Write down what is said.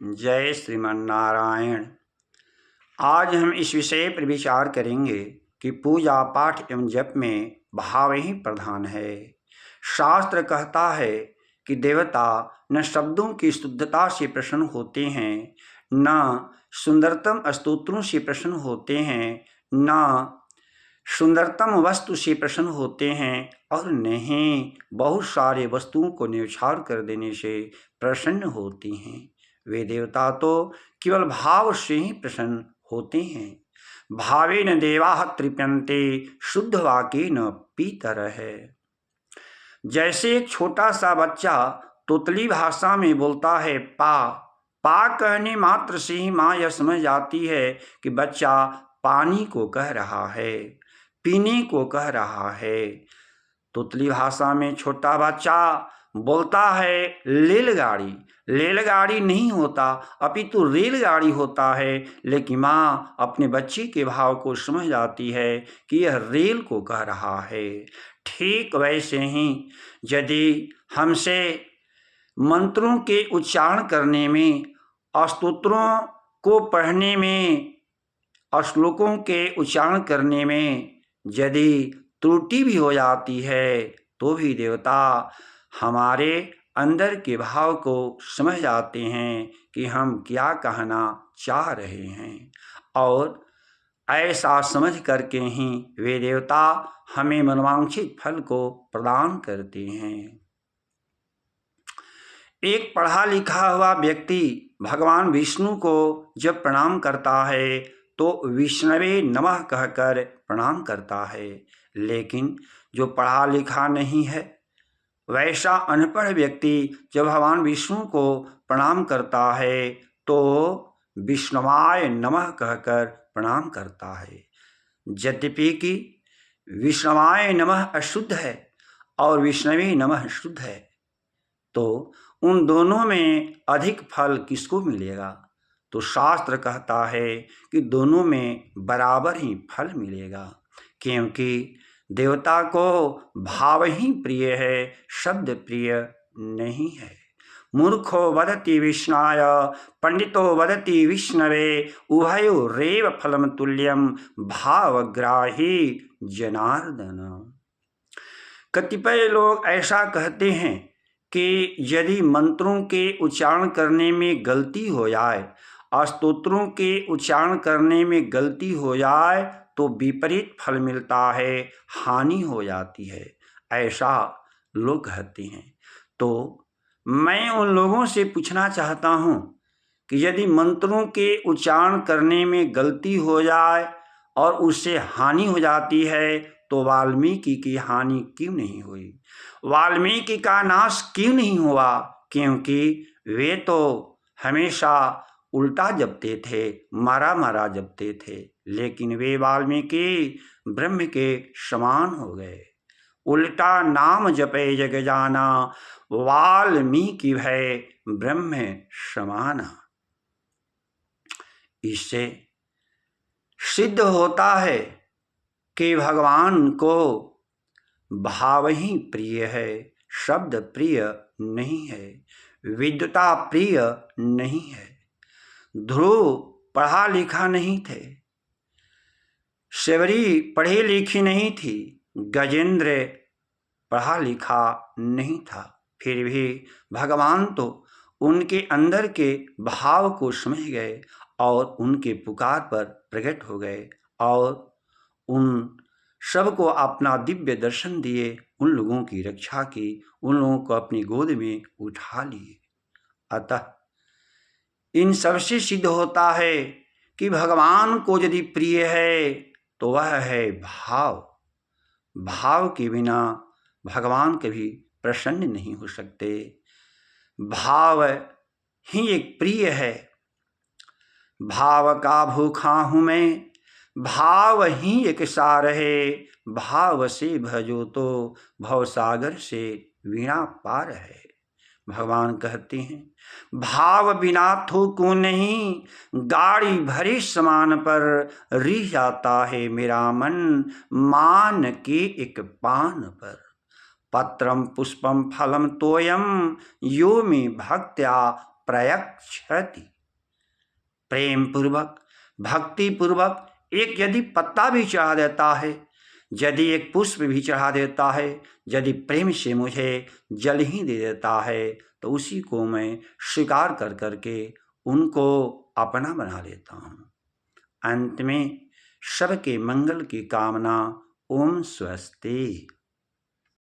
जय श्रीमन्नारायण। आज हम इस विषय पर विचार करेंगे कि पूजा पाठ एवं जप में भाव ही प्रधान है। शास्त्र कहता है कि देवता न शब्दों की शुद्धता से प्रसन्न होते हैं, न सुंदरतम स्तोत्रों से प्रसन्न होते हैं, न सुंदरतम वस्तु से प्रसन्न होते हैं, और नहीं बहुत सारे वस्तुओं को न्यौछावर कर देने से प्रसन्न होती हैं। वे देवता तो केवल भाव से ही प्रसन्न होते हैं। भावे न देवा तृप्यन्ते शुद्ध वाक्य न पीतर है। जैसे एक छोटा सा बच्चा तोतली भाषा में बोलता है पा पा कहने मात्र से ही माँ यह समझ जाती है कि बच्चा पानी को कह रहा है, पीने को कह रहा है। तोतली भाषा में छोटा बच्चा बोलता है रेलगाड़ी, रेलगाड़ी नहीं होता अपितु रेलगाड़ी होता है, लेकिन माँ अपने बच्चे के भाव को समझ जाती है कि यह रेल को कह रहा है। ठीक वैसे ही यदि हमसे मंत्रों के उच्चारण करने में, स्तोत्रों को पढ़ने में, श्लोकों के उच्चारण करने में यदि त्रुटि भी हो जाती है तो भी देवता हमारे अंदर के भाव को समझ जाते हैं कि हम क्या कहना चाह रहे हैं, और ऐसा समझ करके ही वे देवता हमें मनोवांछित फल को प्रदान करते हैं। एक पढ़ा लिखा हुआ व्यक्ति भगवान विष्णु को जब प्रणाम करता है तो विष्णवे नमः कहकर प्रणाम करता है, लेकिन जो पढ़ा लिखा नहीं है वैसा अनपढ़ व्यक्ति जब भगवान विष्णु को प्रणाम करता है तो विष्णवाय नमः कहकर प्रणाम करता है। यद्यपि कि विष्णवाय नमः अशुद्ध है और विष्णवे नमः शुद्ध है, तो उन दोनों में अधिक फल किसको मिलेगा? तो शास्त्र कहता है कि दोनों में बराबर ही फल मिलेगा, क्योंकि देवता को भाव ही प्रिय है, शब्द प्रिय नहीं है। मूर्खो वदति विष्णाय पंडितो वदति विष्णवे उभयो रेव फलम तुल्यम भावग्राही जनार्दन। कतिपय लोग ऐसा कहते हैं कि यदि मंत्रों के उच्चारण करने में गलती हो जाए, स्तोत्रों के उच्चारण करने में गलती हो जाए तो विपरीत फल मिलता है, हानि हो जाती है, ऐसा लोग कहते हैं। तो मैं उन लोगों से पूछना चाहता हूँ कि यदि मंत्रों के उच्चारण करने में गलती हो जाए और उससे हानि हो जाती है तो वाल्मीकि की हानि क्यों नहीं हुई? वाल्मीकि का नाश क्यों नहीं हुआ? क्योंकि वे तो हमेशा उल्टा जपते थे, मारा मारा जपते थे, लेकिन वे वाल्मीकि ब्रह्म के समान हो गए। उल्टा नाम जपे जग जाना, वाल्मीकि भय ब्रह्म समाना। इससे सिद्ध होता है कि भगवान को भाव ही प्रिय है, शब्द प्रिय नहीं है, विद्वता प्रिय नहीं है। ध्रुव पढ़ा लिखा नहीं थे, शबरी पढ़ी लिखी नहीं थी, गजेंद्र पढ़ा लिखा नहीं था, फिर भी भगवान तो उनके अंदर के भाव को समझ गए और उनके पुकार पर प्रकट हो गए और उन सबको अपना दिव्य दर्शन दिए, उन लोगों की रक्षा की, उन लोगों को अपनी गोद में उठा लिए। अतः इन सबसे सिद्ध होता है कि भगवान को यदि प्रिय है तो वह है भाव। भाव के बिना भगवान कभी प्रसन्न नहीं हो सकते। भाव ही एक प्रिय है। भाव का भूखा हूँ मैं, भाव ही एक सार है, भाव से भजो तो भवसागर से वीणा पार है। भगवान कहते हैं भाव बिना थूकूं नहीं, गाड़ी भरे समान पर रिह जाता है मेरा मन, मान के एक पान पर। पत्रम पुष्पम फलम तोयम यो मे भक्त्या प्रयच्छति। प्रेम पूर्वक, भक्ति पूर्वक एक यदि पत्ता भी चढ़ा देता है, यदि एक पुष्प भी चढ़ा देता है, यदि प्रेम से मुझे जल ही दे देता है, तो उसी को मैं स्वीकार कर करके उनको अपना बना लेता हूँ। अंत में सबके मंगल की कामना। ओम स्वस्ति।